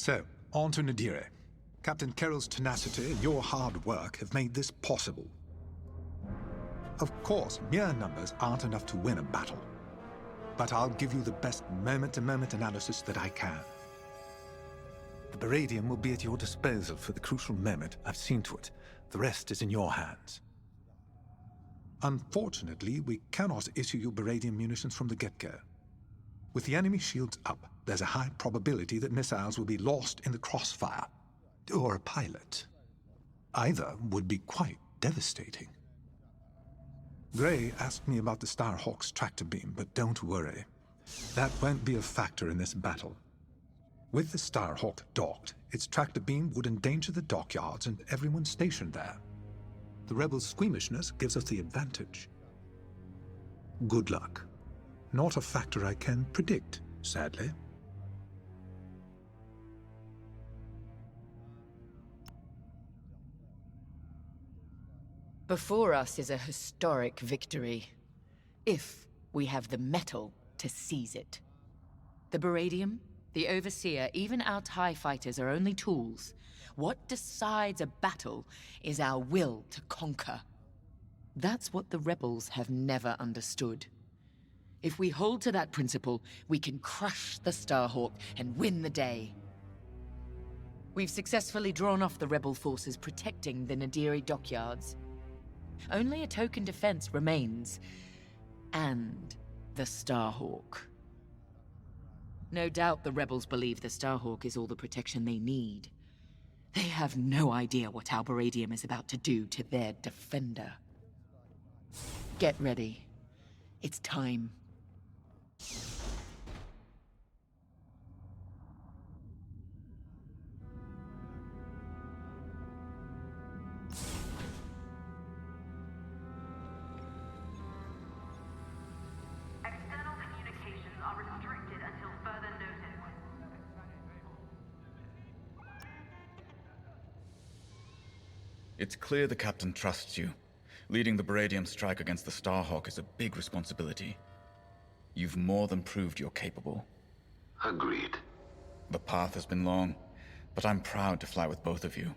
So, on to Nadire. Captain Carroll's tenacity and your hard work have made this possible. Of course, mere numbers aren't enough to win a battle. But I'll give you the best moment-to-moment analysis that I can. The Baradium will be at your disposal for the crucial moment. I've seen to it. The rest is in your hands. Unfortunately, we cannot issue you Baradium munitions from the get-go. With the enemy shields up, there's a high probability that missiles will be lost in the crossfire. Or a pilot. Either would be quite devastating. Gray asked me about the Starhawk's tractor beam, but don't worry. That won't be a factor in this battle. With the Starhawk docked, its tractor beam would endanger the dockyards and everyone stationed there. The rebels' squeamishness gives us the advantage. Good luck. Not a factor I can predict, sadly. Before us is a historic victory, if we have the metal to seize it. The Baradium, the Overseer, even our TIE fighters are only tools. What decides a battle is our will to conquer. That's what the rebels have never understood. If we hold to that principle, we can crush the Starhawk and win the day. We've successfully drawn off the rebel forces protecting the Nadiri dockyards. Only a token defense remains, and the Starhawk. No doubt the rebels believe the Starhawk is all the protection they need. They have no idea what our Baradium is about to do to their defender. Get ready. It's time. It's clear the Captain trusts you. Leading the Baradium strike against the Starhawk is a big responsibility. You've more than proved you're capable. Agreed. The path has been long, but I'm proud to fly with both of you.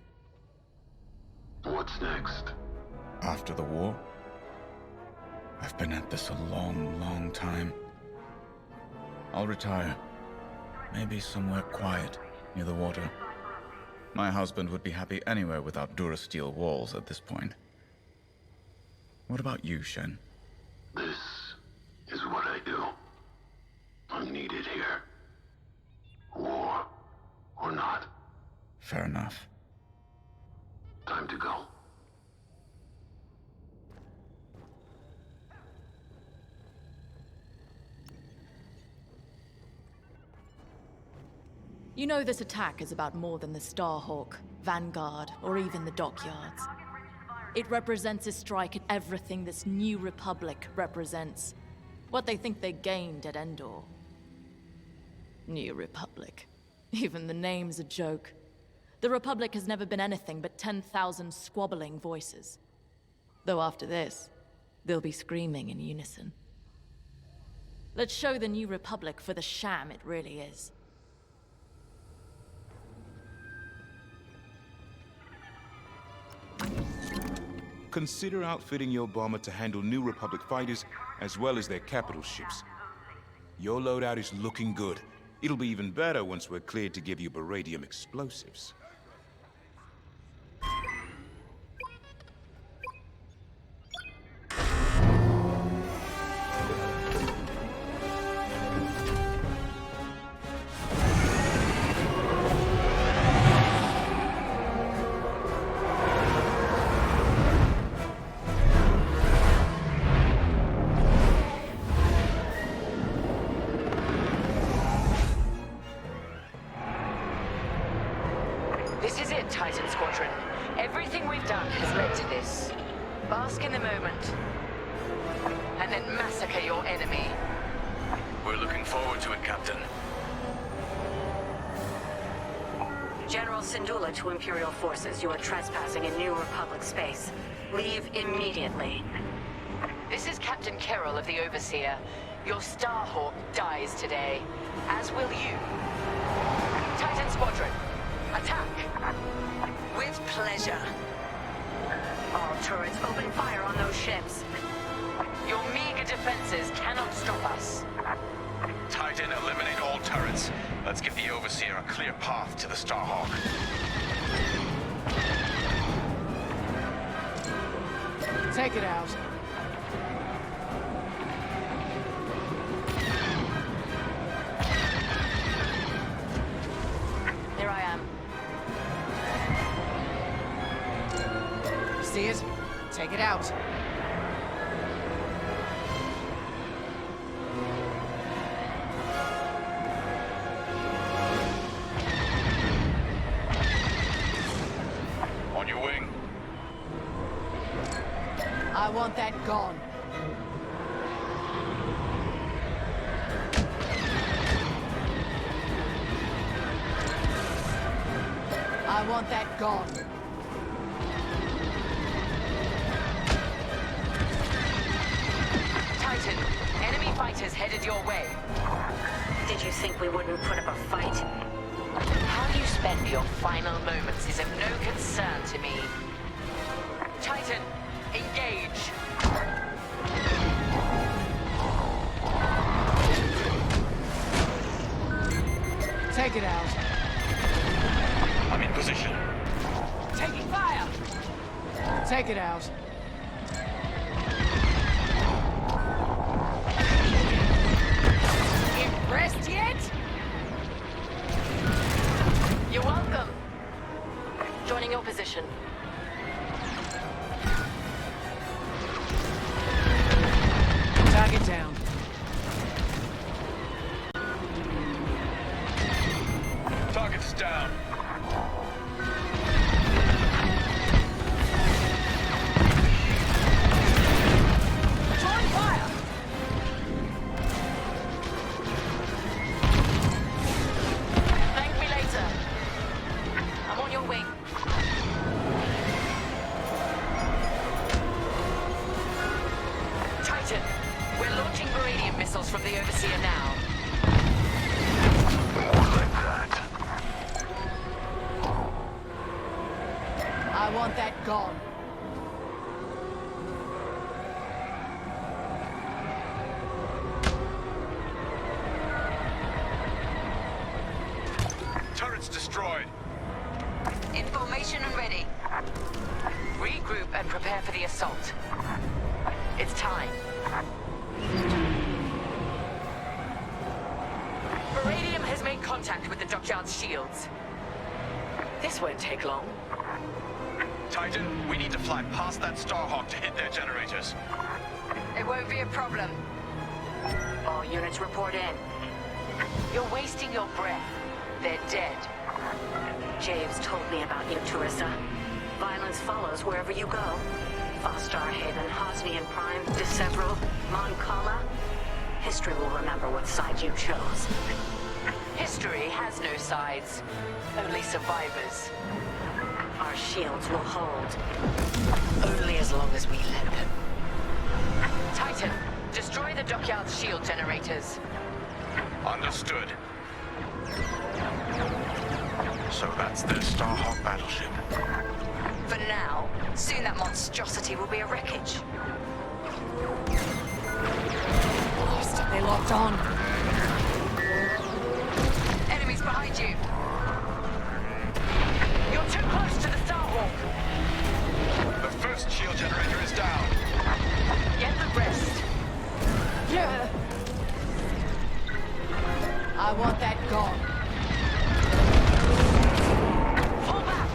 What's next? After the war? I've been at this a long, long time. I'll retire. Maybe somewhere quiet, near the water. My husband would be happy anywhere without Durasteel walls at this point. What about you, Shen? This is what I do. I'm needed here. War or not. Fair enough. Time to go. You know this attack is about more than the Starhawk, Vanguard, or even the dockyards. It represents a strike at everything this new Republic represents. What they think they gained at Endor. New Republic. Even the name's a joke. The Republic has never been anything but 10,000 squabbling voices. Though after this, they'll be screaming in unison. Let's show the New Republic for the sham it really is. Consider outfitting your bomber to handle New Republic fighters as well as their capital ships. Your loadout is looking good. It'll be even better once we're cleared to give you Baradium explosives. This is it, Titan Squadron. Everything we've done has led to this. Bask in the moment. And then massacre your enemy. We're looking forward to it, Captain. General Syndulla to Imperial forces. You are trespassing in New Republic space. Leave immediately. This is Captain Carroll of the Overseer. Your Starhawk dies today, as will you. Titan Squadron, attack! With pleasure. All turrets open fire on those ships. Your meager defenses cannot stop us. Titan, eliminate all turrets. Let's give the Overseer a clear path to the Starhawk. Take it out. Here I am. See it? Take it out. On your wing. I want that gone. I want that gone. Titan, enemy fighters headed your way. Did you think we wouldn't put up a fight? How you spend your final moments is of no concern to me. Titan, engage. Take it out. I'm in position. Taking fire. Take it out. Impressed yet? You're welcome. Joining your position. Target down. Target's down. Join fire. Thank me later. I'm on your wing. Titan, we're launching beryllium missiles from the Overseer now. More like that. I want that gone. Turrets destroyed. Information and ready. Regroup and prepare for the assault. It's time. Beryllium has made contact with the dockyard's shields. This won't take long. Titan, we need to fly past that Starhawk to hit their generators. It won't be a problem. All units report in. You're wasting your breath. They're dead. Javes told me about you, Teresa. Violence follows wherever you go. Fostar Haven, Hosnian Prime, Decevral, Mon Cala. History will remember what side you chose. History has no sides, only survivors. Our shields will hold. Only as long as we let them. Titan, destroy the dockyard's shield generators. Understood. So that's their Starhawk battleship. For now, soon that monstrosity will be a wreckage. They locked on. Enemies behind you. You're too close to the Starhawk. The first shield generator is down. Get the rest. Yeah. I want that gone. Pull back!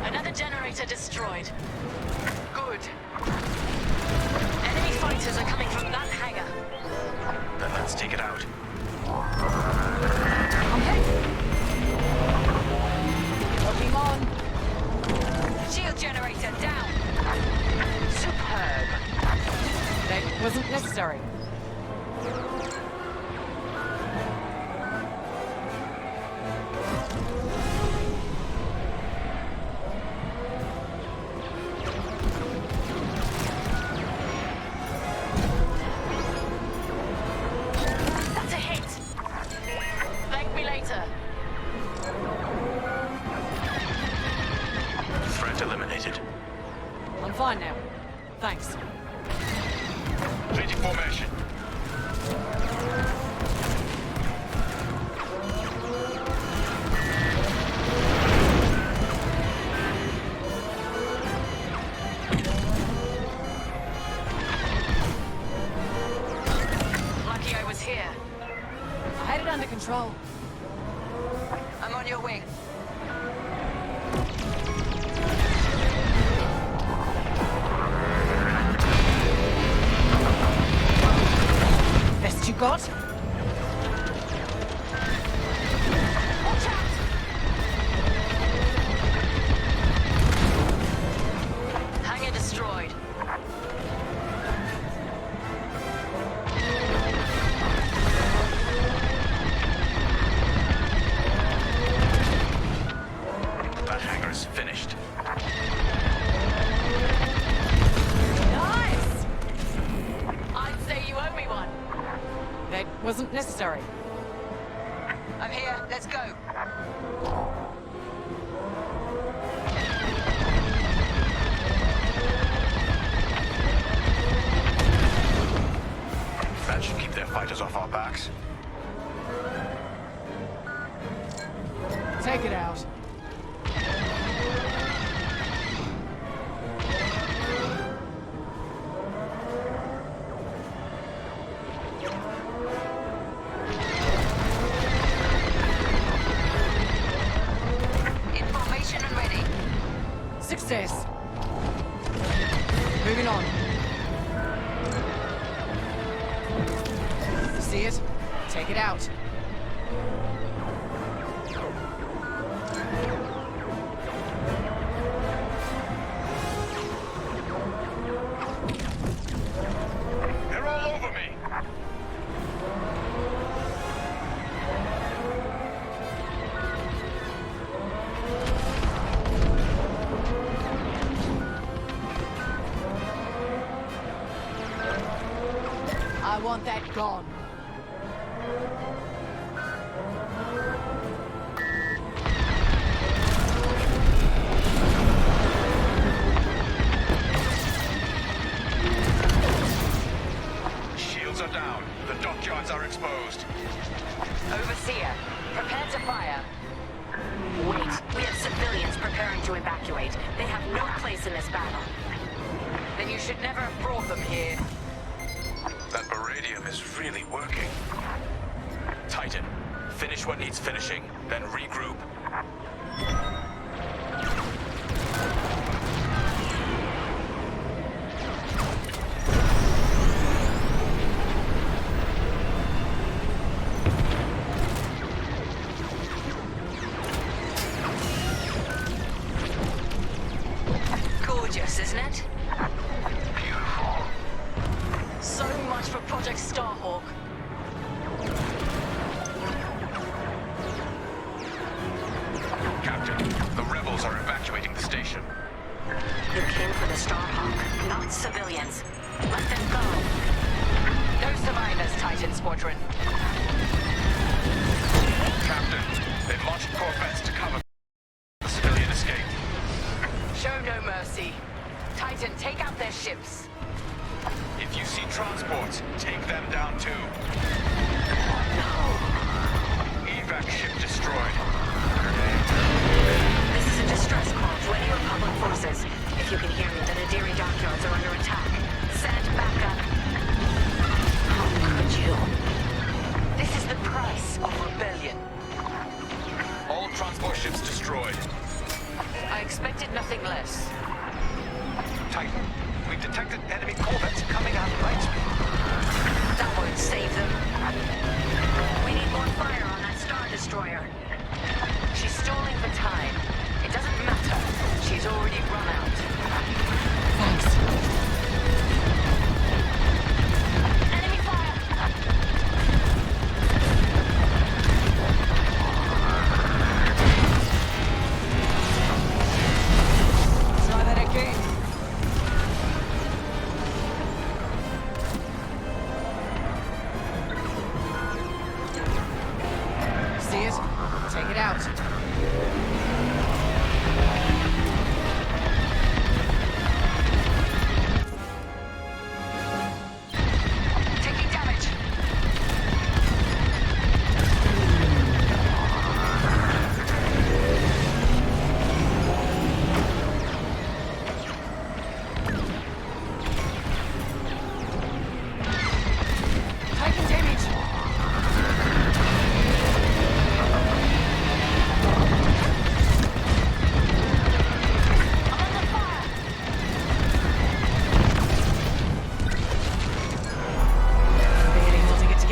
Another generator destroyed. Good. Enemy fighters are coming from that hangar. Then let's take it out. Okay. Looking on. Shield generator down. Superb. That wasn't necessary. under control. I'm on your wing. Best you got? Watch out! Hangar destroyed. That hangar's finished. Nice! I'd say you owe me one. That wasn't necessary. I'm here. Let's go. That should keep their fighters off our backs. Take it out. Information and ready. Success. Moving on. See it? Take it out. They're all over me! I want that gone. Shields are down. The dockyards are exposed. Overseer, prepare to fire. Wait, we have civilians preparing to evacuate. They have no place in this battle. Then you should never have brought them here. That beradium is really working. Titan, finish what needs finishing, then regroup. Gorgeous, isn't it? Beautiful. So much for Project Starhawk. Captain, the rebels are evacuating the station. You came for the Starhawk, not civilians. Let them go. No survivors, Titan Squadron. Captain, they've launched corvettes to cover the civilian escape. Show no mercy. Titan, take out their ships. If you see transports, take them down too. Evac ship destroyed. This is a distress call to any Republic forces. If you can hear me, the Nadiri dockyards are under attack. Send backup. How could you?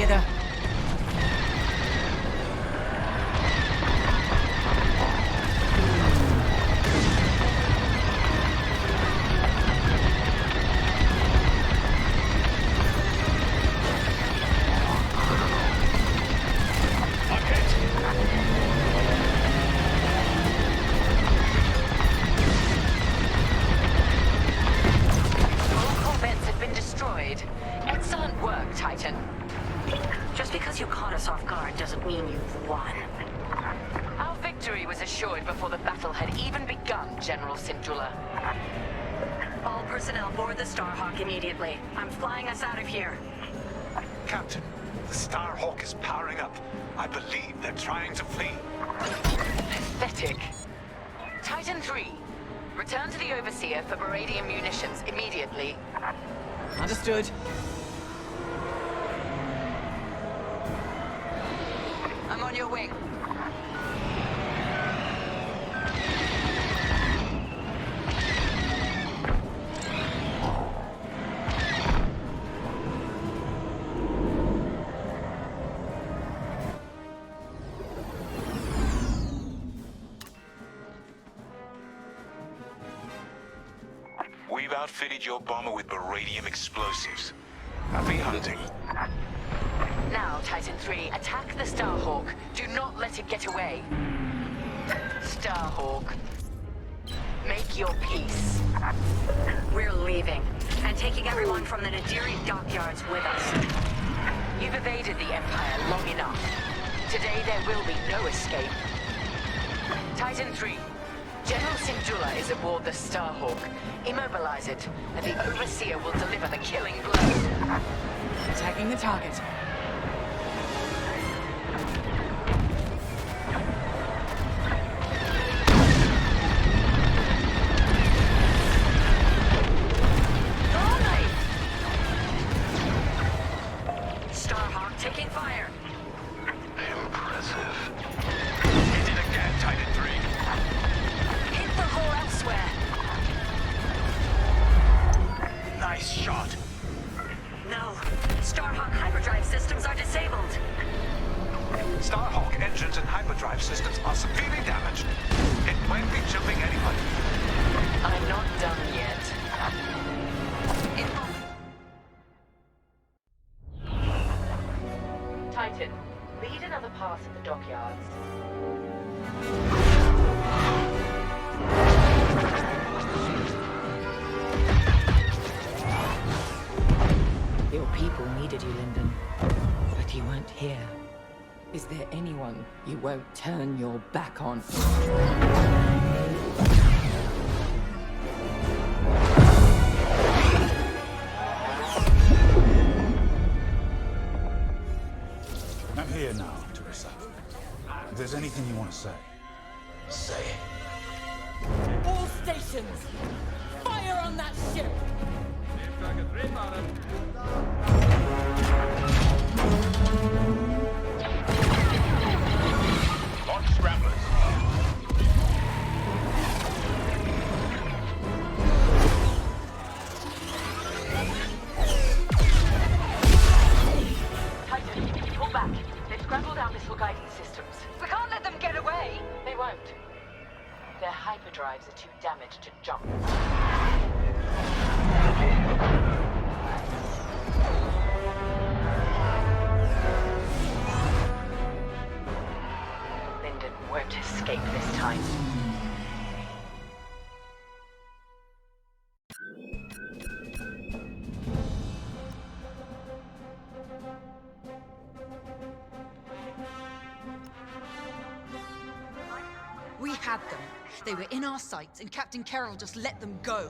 either. Excellent work, Titan. Just because you caught us off guard doesn't mean you've won. Our victory was assured before the battle had even begun, General Syndulla. All personnel board the Starhawk immediately. I'm flying us out of here. Captain, the Starhawk is powering up. I believe they're trying to flee. Pathetic. Titan 3, return to the Overseer for Baradian munitions immediately. Understood. I'm on your wing. We've outfitted your bomber with baradium explosives. Happy hunting. Now, Titan 3, attack the Starhawk. Do not let it get away. Starhawk, make your peace. We're leaving, and taking everyone from the Nadiri dockyards with us. You've evaded the Empire long enough. Today there will be no escape. Titan 3, General Syndulla is aboard the Starhawk. Immobilize it, and the Overseer will deliver the killing blow. Attacking the target. Starhawk taking fire. Impressive. Hit it again, Titan 3. Hit the hole elsewhere. Nice shot. No. Starhawk hyperdrive systems are disabled. Starhawk engines and hyperdrive systems are severely damaged. It might be jumping anybody. I'm not done yet. Titan, lead another pass at the dockyards. Your people needed you, Lyndon, but you weren't here. Is there anyone you won't turn your back on? I'm here now, Teresa. If there's anything you want to say, say it. All stations! Fire on that ship! Launch scramblers. Titan, pull back. They've scrambled our missile guidance systems. We can't let them get away! They won't. Their hyperdrives are too damaged to jump. Lyndon won't escape this time. We had them. They were in our sights, and Captain Carroll just let them go.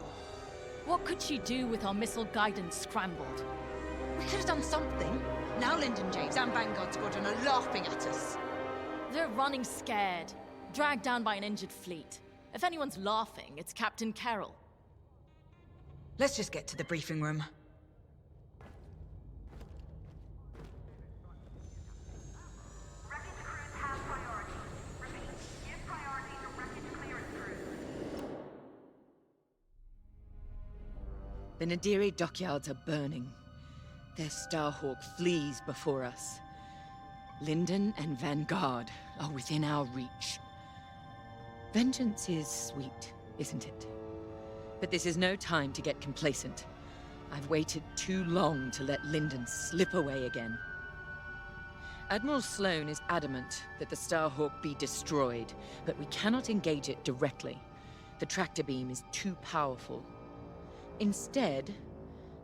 What could she do with our missile guidance scrambled? We could have done something. Now Lyndon James and Vanguard Squadron are laughing at us. They're running scared, dragged down by an injured fleet. If anyone's laughing, it's Captain Carroll. Let's just get to the briefing room. Wreckage crews have priority. Repeat, give priority to wreckage clearance crews. The Nadiri dockyards are burning. Their Starhawk flees before us. Linden and Vanguard are within our reach. Vengeance is sweet, isn't it? But this is no time to get complacent. I've waited too long to let Linden slip away again. Admiral Sloane is adamant that the Starhawk be destroyed, but we cannot engage it directly. The tractor beam is too powerful. Instead,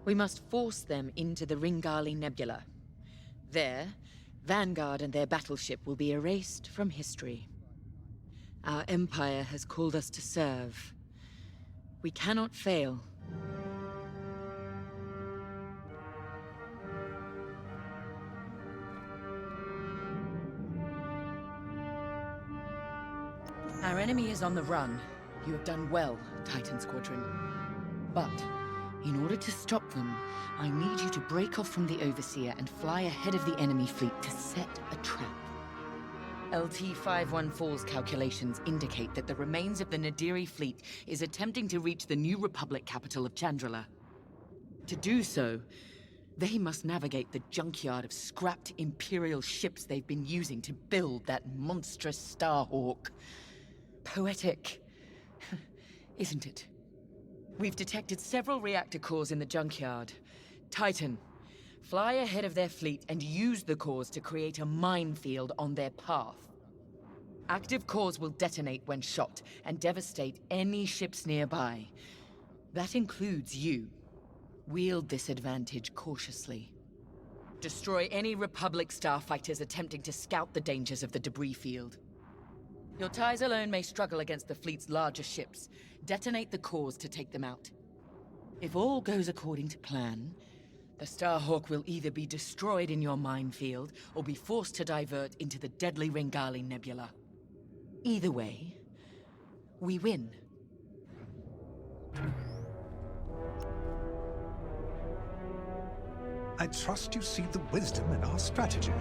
we must force them into the Ringali Nebula. There, Vanguard and their battleship will be erased from history. Our Empire has called us to serve. We cannot fail. Our enemy is on the run. You have done well, Titan Squadron. But, in order to stop them, I need you to break off from the Overseer and fly ahead of the enemy fleet to set a trap. LT-514's calculations indicate that the remains of the Nadiri fleet is attempting to reach the New Republic capital of Chandrila. To do so, they must navigate the junkyard of scrapped Imperial ships they've been using to build that monstrous Starhawk. Poetic, isn't it? We've detected several reactor cores in the junkyard. Titan, fly ahead of their fleet and use the cores to create a minefield on their path. Active cores will detonate when shot and devastate any ships nearby. That includes you. Wield this advantage cautiously. Destroy any Republic starfighters attempting to scout the dangers of the debris field. Your ties alone may struggle against the fleet's larger ships. Detonate the cores to take them out. If all goes according to plan, the Starhawk will either be destroyed in your minefield or be forced to divert into the deadly Ringali Nebula. Either way, we win. I trust you see the wisdom in our strategy.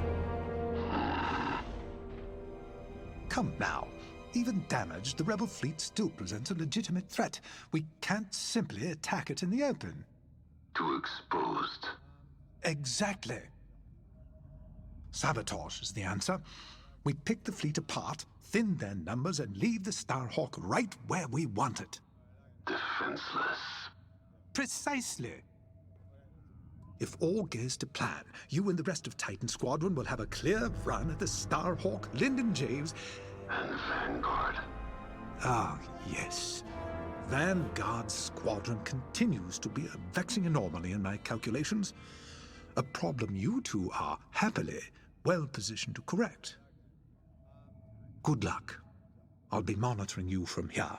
Come now. Even damaged, the rebel fleet still presents a legitimate threat. We can't simply attack it in the open. Too exposed. Exactly. Sabotage is the answer. We pick the fleet apart, thin their numbers, and leave the Starhawk right where we want it. Defenseless. Precisely. If all goes to plan, you and the rest of Titan Squadron will have a clear run at the Starhawk, Linden James, and Vanguard. Ah, yes. Vanguard's squadron continues to be a vexing anomaly in my calculations. A problem you two are, happily, well positioned to correct. Good luck. I'll be monitoring you from here.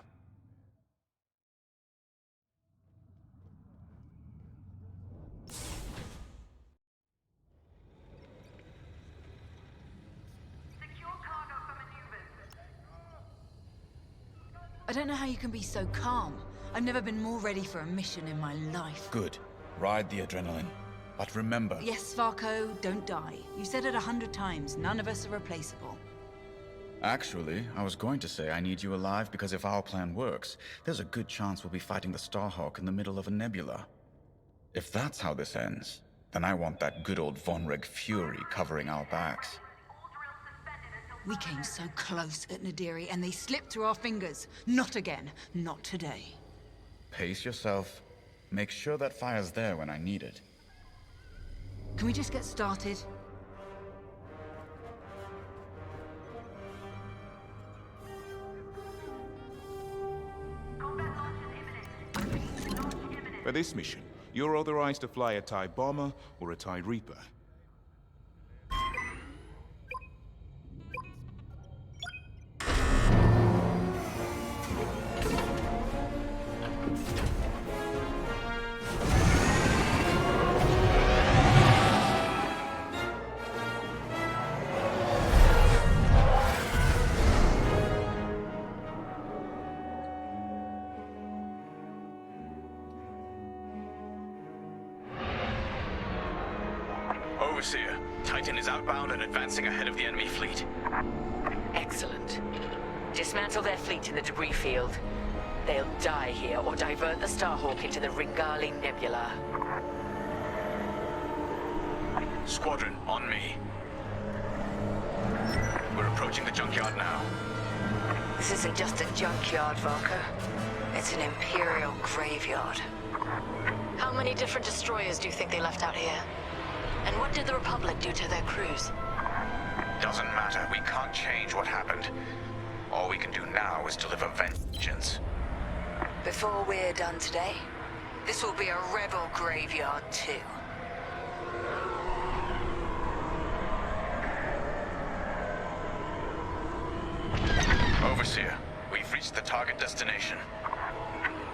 I don't know how you can be so calm. I've never been more ready for a mission in my life. Good. Ride the adrenaline. But remember... Yes, Varko, don't die. You said it 100 times. None of us are replaceable. Actually, I was going to say I need you alive because if our plan works, there's a good chance we'll be fighting the Starhawk in the middle of a nebula. If that's how this ends, then I want that good old Vonreg fury covering our backs. We came so close at Nadiri, and they slipped through our fingers. Not again. Not today. Pace yourself. Make sure that fire's there when I need it. Can we just get started? For this mission, you're authorized to fly a TIE Bomber or a TIE Reaper. Overseer, Titan is outbound and advancing ahead of the enemy fleet. Excellent. Dismantle their fleet in the debris field. They'll die here or divert the Starhawk into the Ringali Nebula. Squadron, on me. We're approaching the junkyard now. This isn't just a junkyard, Valka. It's an Imperial graveyard. How many different destroyers do you think they left out here? And what did the Republic do to their crews? Doesn't matter. We can't change what happened. All we can do now is deliver vengeance. Before we're done today, this will be a rebel graveyard too. Overseer, we've reached the target destination.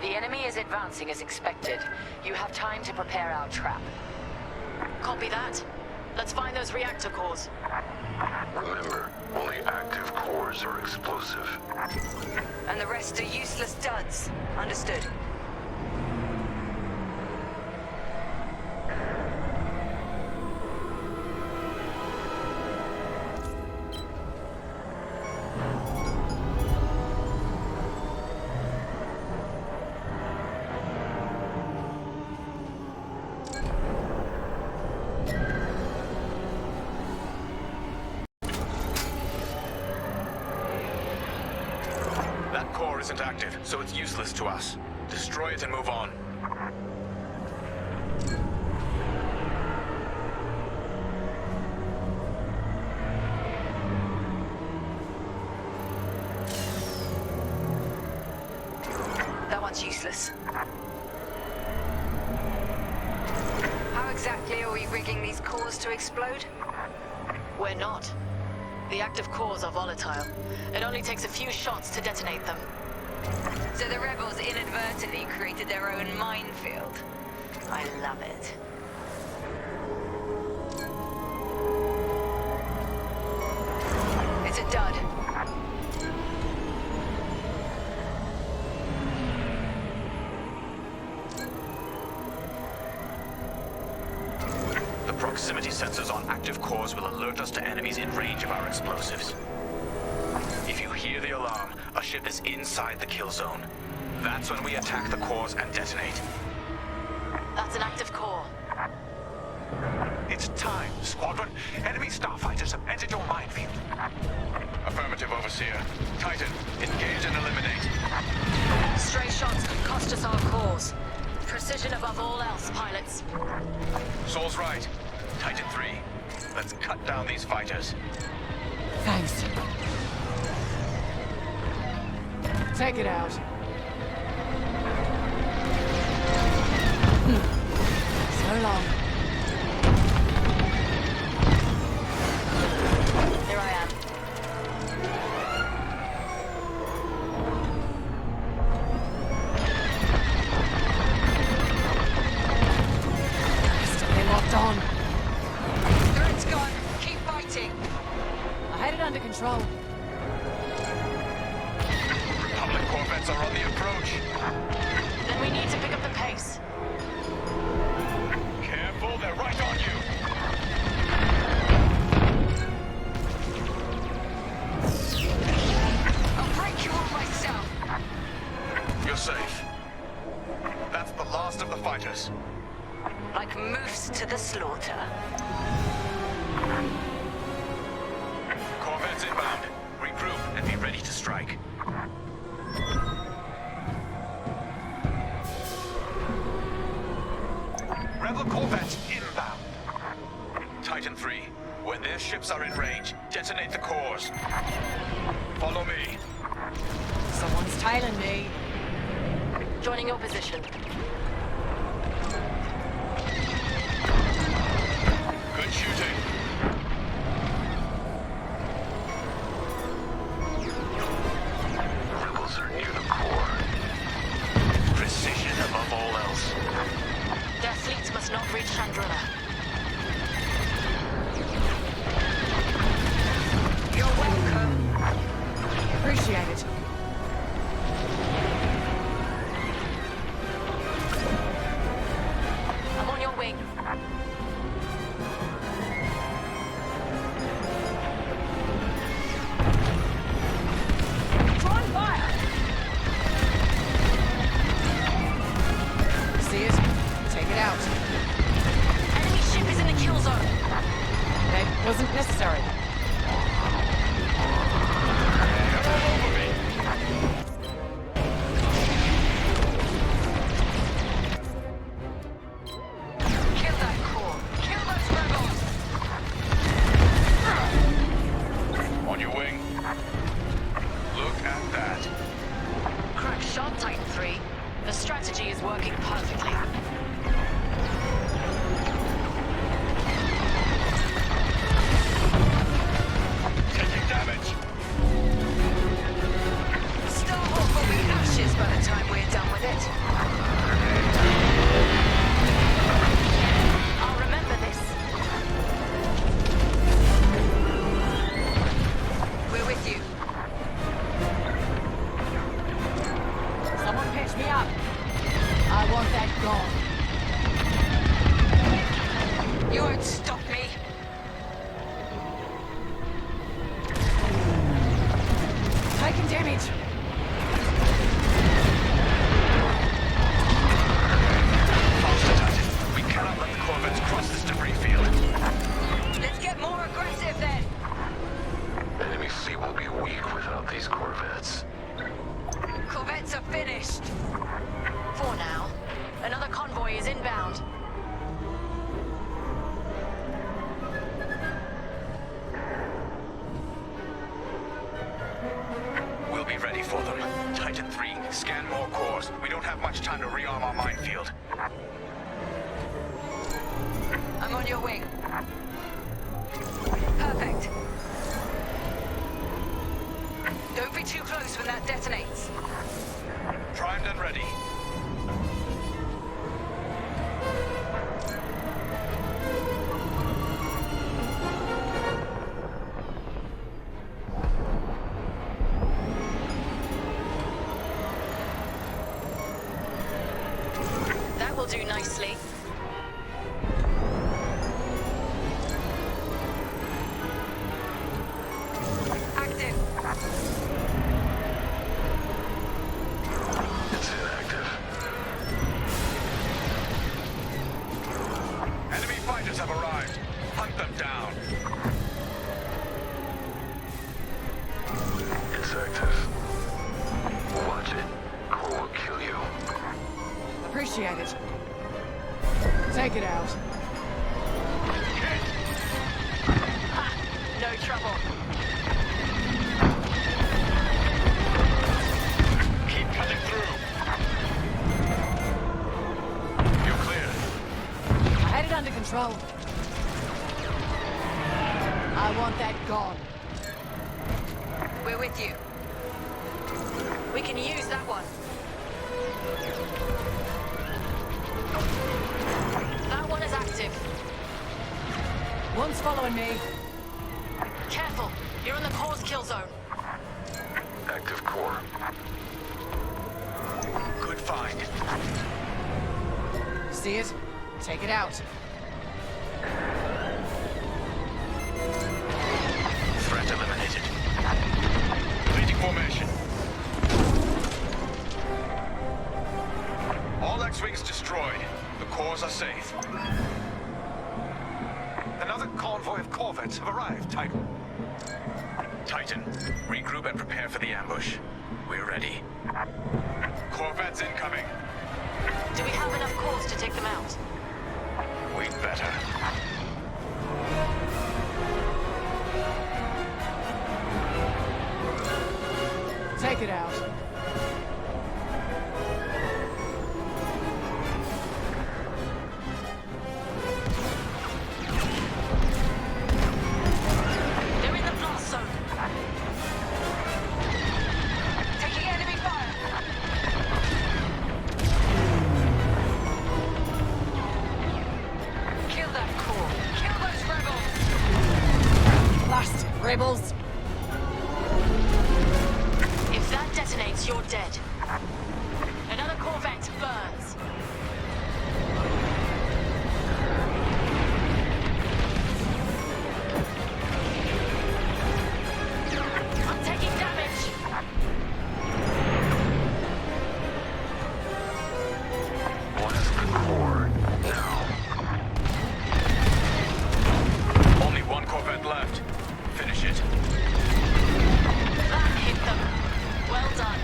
The enemy is advancing as expected. You have time to prepare our trap. Copy that. Let's find those reactor cores. Remember, only active cores are explosive. And the rest are useless duds. Understood. That core isn't active, so it's useless to us. Destroy it and move on. That one's useless. How exactly are we rigging these cores to explode? We're not. The active cores are volatile. It only takes a few shots to detonate them. So the rebels inadvertently created their own minefield. I love it. It's a dud. The proximity sensors on active cores will alert us to enemies in range of our explosives. If you hear the alarm, a ship is inside the kill zone. That's when we attack the cores and detonate. That's an active core. It's time, Squadron. Enemy starfighters have entered your minefield. Affirmative, Overseer. Titan, engage and eliminate. Stray shots could cost us our cores. Precision above all else, pilots. Sol's right. Titan 3. Let's cut down these fighters. Thanks. Take it out. So long. Here I am. Stay locked on. Threat's gone. Keep fighting. I had it under control. Republic corvettes are on the approach. Then we need to pick up the pace. Careful, they're right on you. I'll break you all myself. You're safe. That's the last of the fighters. Like moose to the slaughter. Corvettes inbound. Regroup and be ready to strike. Rebel corvettes inbound. Titan 3, when their ships are in range, detonate the cores. Follow me. Someone's tailing me. Joining your position. Good shooting. Rebels are near the core. Precision above all else. Their fleets must not reach Chandrilla. You're welcome. Appreciate it. I'm on your wing. necessary. Kill that core. Kill those rebels. On your wing. Look at that. Crack shot, Titan 3. The strategy is working perfectly. Taking damage. Starhawk will be ashes by the time we're done with it. I'll remember this. We're with you. Someone pitch me up. I want that gone. You won't stop me. Taking damage. Faster, Titan. We cannot let the corvettes cross this debris field. Let's get more aggressive then. Enemy fleet will be weak without these corvettes. Corvettes are finished. For now. Another convoy is inbound. We'll be ready for them. Titan 3, scan more cores. We don't have much time to rearm our minefield. I'm on your wing. Perfect. Don't be too close when that detonates. Primed and ready. That will do nicely. Active. It's inactive. Enemy fighters have arrived. Hunt them down. It's active. Watch it. Core will kill you. Appreciate it. Take it out. No trouble. Keep cutting through. You're clear. I had it under control. I want that gone. We're with you. We can use that one. That one is active. One's following me. Careful. You're in the core's kill zone. Active core. Good find. See it? Take it out. Threat eliminated. Completing formation. All X-Wings destroyed. The cores are safe. Another convoy of corvettes have arrived, Titan. Titan, regroup and prepare for the ambush. We're ready. Corvettes incoming. Do we have enough cores to take them out? We'd better. Take it out. They're in the blast zone. Taking enemy fire. Kill that core. Kill those rebels. Blast, rebels. If that detonates, you're dead. Another corvette burns. I'm taking damage. Blast the core now. Only one corvette left. Finish it. That hit them. Well done.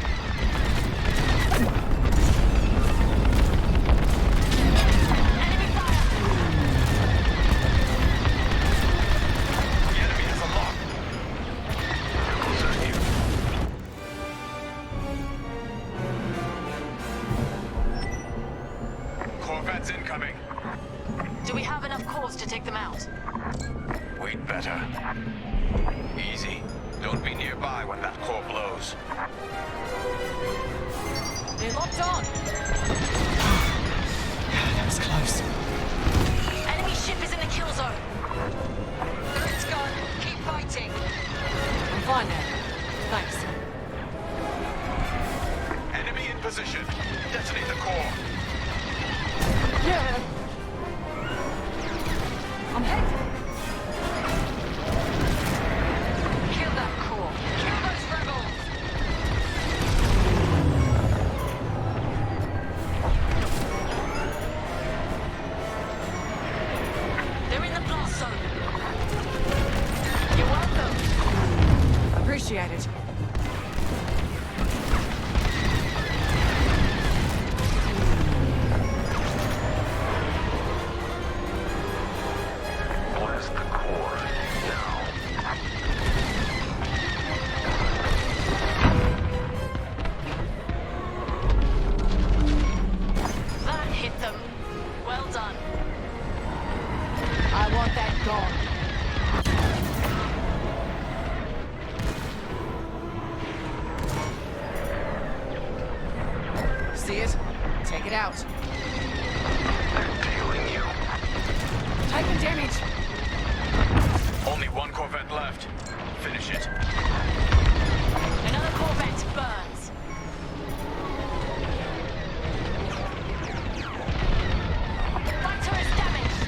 Enemy fire! The enemy has a lock. Corvettes incoming. Do we have enough cores to take them out? We'd better. Easy. Don't be nearby when that core blows. They're locked on. That was close. Enemy ship is in the kill zone. Threat's gone. Keep fighting. I'm fine now. Thanks. Enemy in position. Detonate the core. Yeah. I'm hit. Kill that core. Kill those rebels. They're in the blast zone. You're welcome. Appreciate it. Blast the core. Now. That hit them. Well done. I want that gone. See it? Take it out. They're tailing you. Taking damage. Only one Corvette left. Finish it. Another Corvette burns. Fighter is damaged.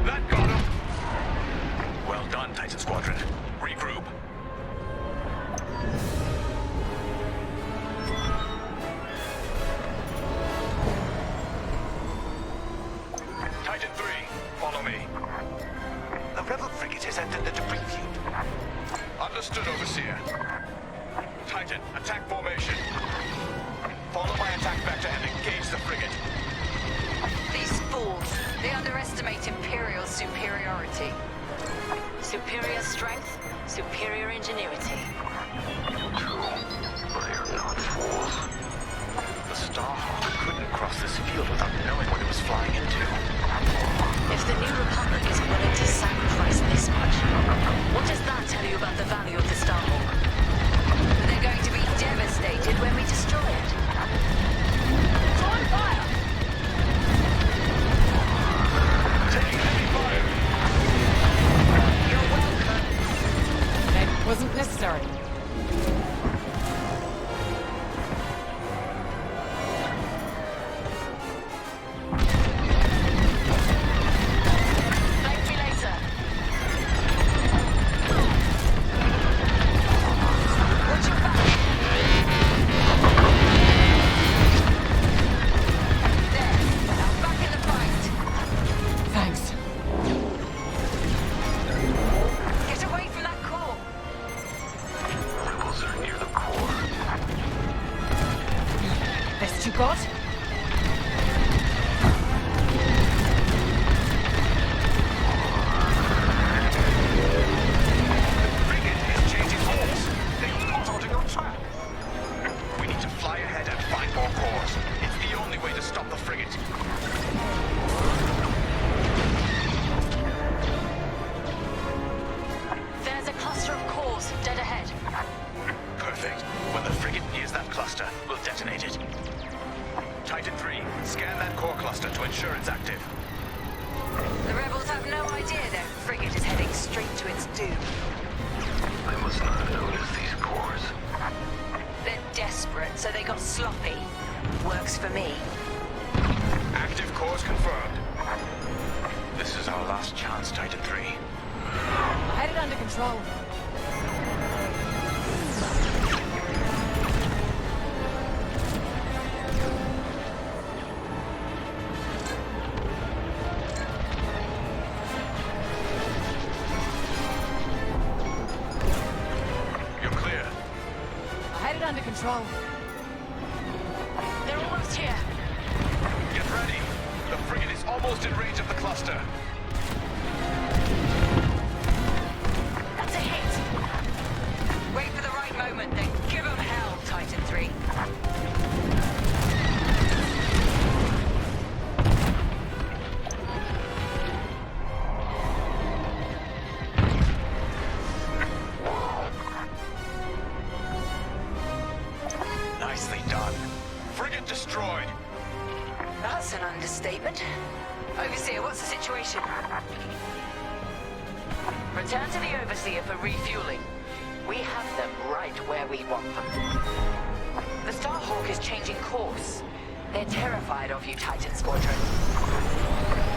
That got him. Well done, Titan Squadron. Regroup. Titan 3, follow me. The rebel frigate has entered the debris field. Understood, Overseer. Titan, attack formation. Follow my attack vector and engage the frigate. These fools. They underestimate Imperial superiority. Superior strength, superior ingenuity. True. But they are not fools. The Starhawk couldn't cross this field without knowing what it was flying into. If the New Republic is willing to sacrifice this much, what does that tell you about the value of the Starhawk? They're going to be devastated when we destroy it. It's on fire! Taking heavy fire! You're welcome. That wasn't necessary. Thank me later. Watch your back. There. Now back in the fight. Thanks. Get away from that core. Rebels are near the core. Best you got? Frigate is changing course. They've caught onto your trap. We need to fly ahead and find more cores. It's the only way to stop the frigate. There's a cluster of cores dead ahead. Perfect. When the frigate nears that cluster, we'll detonate it. Titan 3, scan that core cluster to ensure it's active. The rebels have no idea their frigate is heading straight to its doom. They must not have noticed these cores. They're desperate, so they got sloppy. Works for me. Active cores confirmed. This is our last chance, Titan 3. I had it under control. control. They're almost here. Get ready. The frigate is almost in range of the cluster. That's a hit. Wait for the right moment, then give them hell, Titan 3. Nicely done. Frigate destroyed. That's an understatement. Overseer, what's the situation? Return to the Overseer for refueling. We have them right where we want them. The Starhawk is changing course. They're terrified of you, Titan Squadron.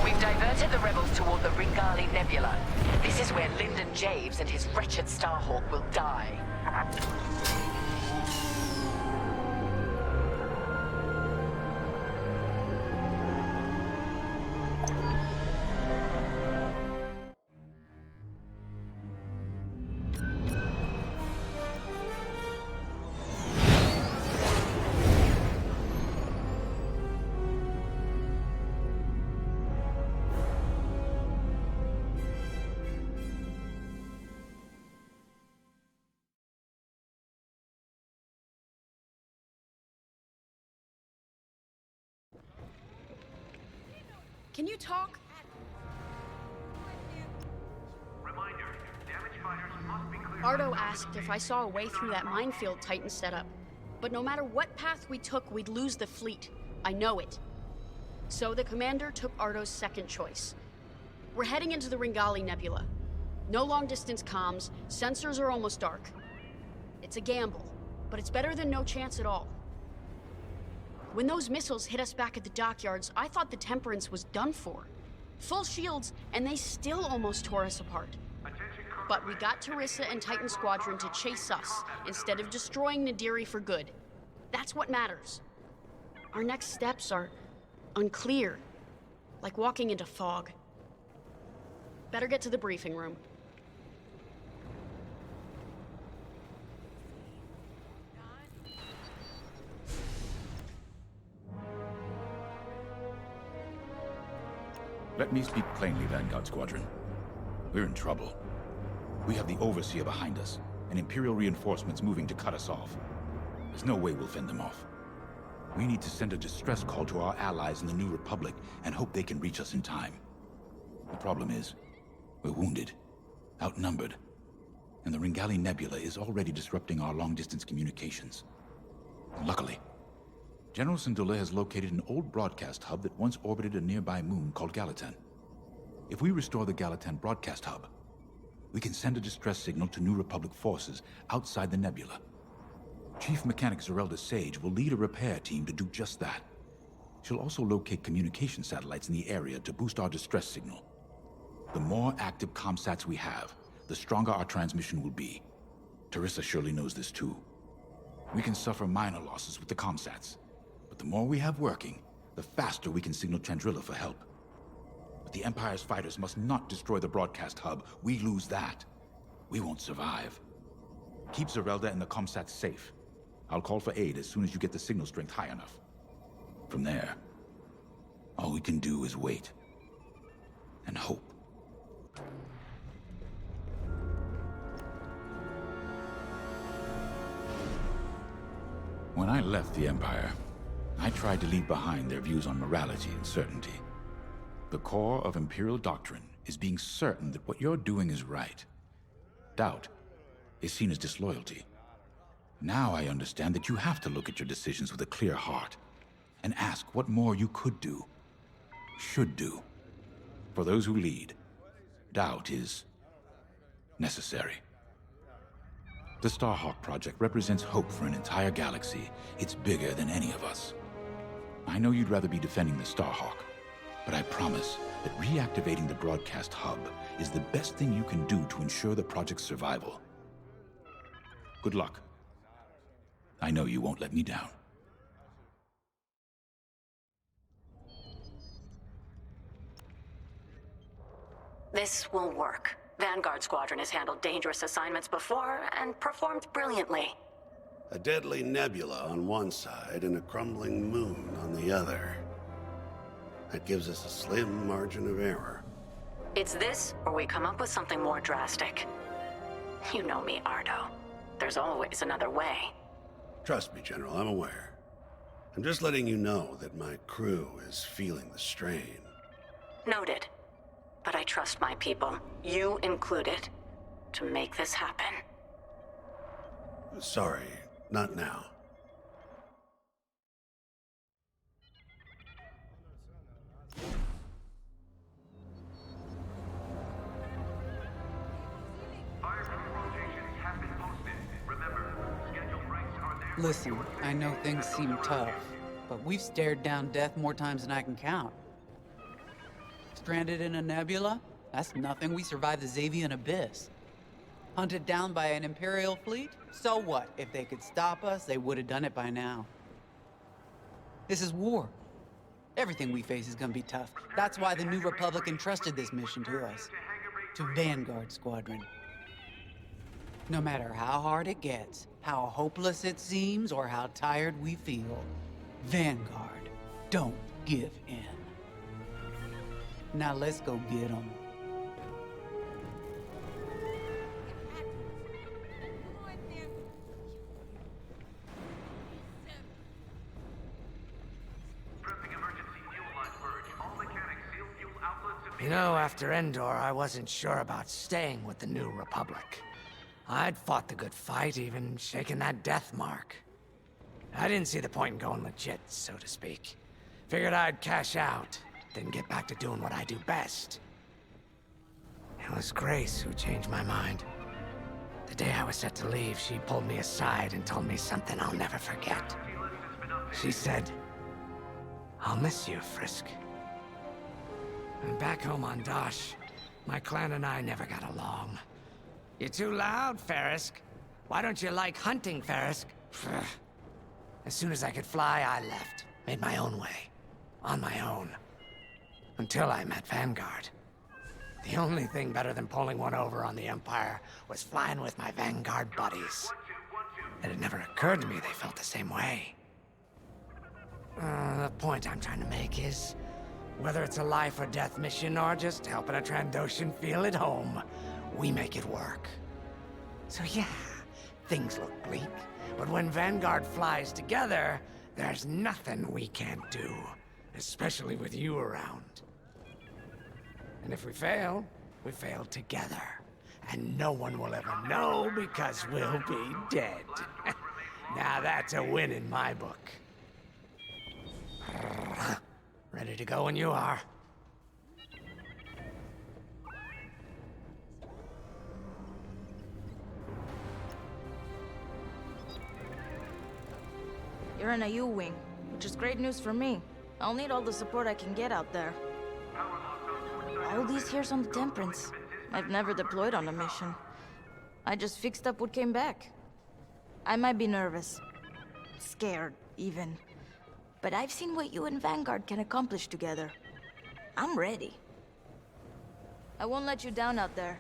We've diverted the rebels toward the Ringali Nebula. This is where Lyndon Javes and his wretched Starhawk will die. Can you talk? Reminder, damage fighters must be cleared. Ardo asked if I saw a way through that minefield Titan set up. But no matter what path we took, we'd lose the fleet. I know it. So the commander took Ardo's second choice. We're heading into the Ringali Nebula. No long-distance comms, sensors are almost dark. It's a gamble, but it's better than no chance at all. When those missiles hit us back at the dockyards, I thought the Temperance was done for. Full shields, and they still almost tore us apart. But we got Teresa and Titan Squadron to chase us, instead of destroying Nadiri for good. That's what matters. Our next steps are unclear, like walking into fog. Better get to the briefing room. Let me speak plainly, Vanguard Squadron. We're in trouble. We have the Overseer behind us, and Imperial reinforcements moving to cut us off. There's no way we'll fend them off. We need to send a distress call to our allies in the New Republic and hope they can reach us in time. The problem is, we're wounded, outnumbered, and the Ringali Nebula is already disrupting our long-distance communications. Luckily, General Syndulla has located an old broadcast hub that once orbited a nearby moon called Gallatin. If we restore the Gallatin broadcast hub, we can send a distress signal to New Republic forces outside the nebula. Chief Mechanic Zerelda Sage will lead a repair team to do just that. She'll also locate communication satellites in the area to boost our distress signal. The more active comsats we have, the stronger our transmission will be. Teresa surely knows this too. We can suffer minor losses with the comsats, but the more we have working, the faster we can signal Chandrila for help. But the Empire's fighters must not destroy the broadcast hub. We lose that, we won't survive. Keep Zerelda and the comsats safe. I'll call for aid as soon as you get the signal strength high enough. From there, all we can do is wait. And hope. When I left the Empire, I tried to leave behind their views on morality and certainty. The core of Imperial doctrine is being certain that what you're doing is right. Doubt is seen as disloyalty. Now I understand that you have to look at your decisions with a clear heart and ask what more you could do, should do. For those who lead, doubt is necessary. The Starhawk project represents hope for an entire galaxy. It's bigger than any of us. I know you'd rather be defending the Starhawk, but I promise that reactivating the broadcast hub is the best thing you can do to ensure the project's survival. Good luck. I know you won't let me down. This will work. Vanguard Squadron has handled dangerous assignments before and performed brilliantly. A deadly nebula on one side and a crumbling moon on the other. That gives us a slim margin of error. It's this, or we come up with something more drastic. You know me, Ardo. There's always another way. Trust me, General, I'm aware. I'm just letting you know that my crew is feeling the strain. Noted. But I trust my people, you included, to make this happen. Sorry, not now. Listen, I know things seem tough, but we've stared down death more times than I can count. Stranded in a nebula? That's nothing. We survived the Xavian Abyss. Hunted down by an Imperial fleet? So what? If they could stop us, they would have done it by now. This is war. Everything we face is gonna be tough. That's why the New Republic entrusted this mission to us. To Vanguard Squadron. No matter how hard it gets, how hopeless it seems, or how tired we feel, Vanguard don't give in. Now let's go get them. You know, after Endor, I wasn't sure about staying with the New Republic. I'd fought the good fight, even shaken that death mark. I didn't see the point in going legit, so to speak. Figured I'd cash out, then get back to doing what I do best. It was Grace who changed my mind. The day I was set to leave, she pulled me aside and told me something I'll never forget. She said, "I'll miss you, Frisk." And back home on Dosh, my clan and I never got along. "You're too loud, Farisk. Why don't you like hunting, Farisk?" As soon as I could fly, I left. Made my own way. On my own. Until I met Vanguard. The only thing better than pulling one over on the Empire was flying with my Vanguard buddies. It had never occurred to me they felt the same way. The point I'm trying to make is, whether it's a life or death mission or just helping a Trandoshan feel at home, we make it work. So yeah, things look bleak, but when Vanguard flies together, there's nothing we can't do, especially with you around. And if we fail, we fail together. And no one will ever know because we'll be dead. Now that's a win in my book. Ready to go when you are. You're in a U-wing, which is great news for me. I'll need all the support I can get out there. All these years on the Temperance, I've never deployed on a mission. I just fixed up what came back. I might be nervous. Scared, even. But I've seen what you and Vanguard can accomplish together. I'm ready. I won't let you down out there.